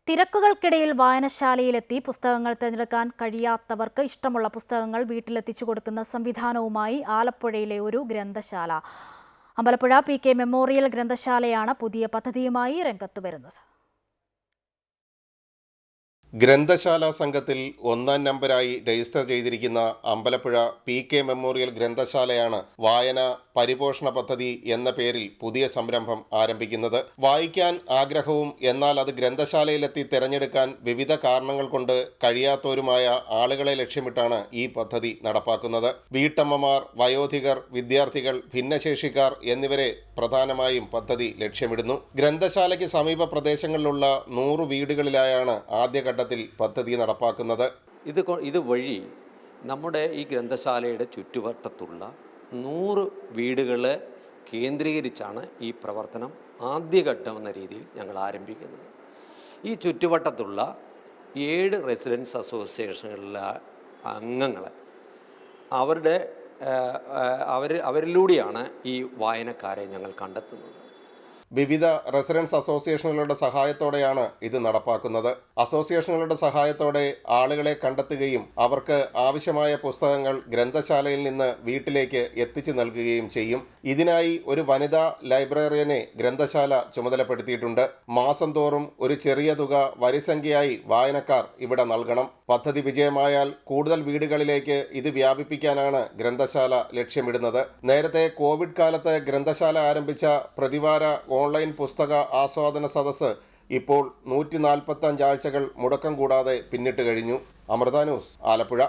തിരക്കുകൾക്കിടയിൽ വായനശാലയിലെത്തി പുസ്തകങ്ങൾ തിരഞ്ഞെടുക്കാൻ കഴിയാത്തവർക്ക് ഇഷ്ടമുള്ള പുസ്തകങ്ങൾ വീട്ടിലെത്തിച്ചു കൊടുക്കുന്ന സംവിധാനവുമായി ആലപ്പുഴയിലെ ഒരു ഗ്രന്ഥശാല. അമ്പലപ്പുഴ PK മെമ്മോറിയൽ ഗ്രന്ഥശാലയാണ് പുതിയ പദ്ധതിയുമായി രംഗത്ത് വരുന്നത്. ഗ്രന്ഥശാല സംഘത്തിൽ 1-ാം നമ്പരായി രജിസ്റ്റർ ചെയ്തിരിക്കുന്ന അമ്പലപ്പുഴ PK മെമ്മോറിയൽ ഗ്രന്ഥശാലയാണ് വായന പരിപോഷണ പദ്ധതി എന്ന പേരിൽ പുതിയ സംരംഭം ആരംഭിക്കുന്നത്. വായിക്കാൻ ആഗ്രഹവും എന്നാൽ അത് ഗ്രന്ഥശാലയിലെത്തി തിരഞ്ഞെടുക്കാൻ വിവിധ കാരണങ്ങൾ കൊണ്ട് കഴിയാത്തവരുമായ ആളുകളെ ലക്ഷ്യമിട്ടാണ് ഈ പദ്ധതി നടപ്പാക്കുന്നത്. വീട്ടമ്മമാർ, വയോധികർ, വിദ്യാർത്ഥികൾ, ഭിന്നശേഷിക്കാർ എന്നിവരെ പ്രധാനമായും പദ്ധതി ലക്ഷ്യമിടുന്നു. ഗ്രന്ഥശാലയ്ക്ക് സമീപ പ്രദേശങ്ങളിലുള്ള 100 വീടുകളിലായാണ് ആദ്യഘട്ടത്തിൽ പദ്ധതി നടപ്പാക്കുന്നത്. ഇതുവഴി നമ്മുടെ ഈ ഗ്രന്ഥശാലയുടെ ചുറ്റുവട്ടത്തുള്ള 100 വീടുകളെ കേന്ദ്രീകരിച്ചാണ് ഈ പ്രവർത്തനം ആദ്യഘട്ടം എന്ന രീതിയിൽ ഞങ്ങൾ ആരംഭിക്കുന്നത്. ഈ ചുറ്റുവട്ടത്തുള്ള 7 റെസിഡൻസ് അസോസിയേഷനുകളിലെ അംഗങ്ങളെ അവരിലൂടെയാണ് ഈ വായനക്കാരെ ഞങ്ങൾ കണ്ടെത്തുന്നത്. വിവിധ റെസിഡൻസ് അസോസിയേഷനുകളുടെ സഹായത്തോടെയാണ് ഇത് നടപ്പാക്കുന്നത്. അസോസിയേഷനുകളുടെ സഹായത്തോടെ ആളുകളെ കണ്ടെത്തുകയും അവർക്ക് ആവശ്യമായ പുസ്തകങ്ങൾ ഗ്രന്ഥശാലയിൽ നിന്ന് വീട്ടിലേക്ക് എത്തിച്ചു നൽകുകയും ചെയ്യും. ഇതിനായി ഒരു വനിതാ ലൈബ്രറിയനെ ഗ്രന്ഥശാല ചുമതലപ്പെടുത്തിയിട്ടുണ്ട്. മാസം തോറും ഒരു ചെറിയ തുക വരിസംഖ്യയായി വായനക്കാർ ഇവിടെ നൽകണം. പദ്ധതി വിജയമായാൽ കൂടുതൽ വീടുകളിലേക്ക് ഇത് വ്യാപിപ്പിക്കാനാണ് ഗ്രന്ഥശാല ലക്ഷ്യമിടുന്നത്. നേരത്തെ കോവിഡ് കാലത്ത് ഗ്രന്ഥശാല ആരംഭിച്ച പ്രതിവാര ഓൺലൈൻ പുസ്തക ആസ്വാദന സദസ്സ് ഇപ്പോൾ 145 ആഴ്ചകൾ മുടക്കം കൂടാതെ പിന്നിട്ട് കഴിഞ്ഞു. അമൃത ന്യൂസ്, ആലപ്പുഴ.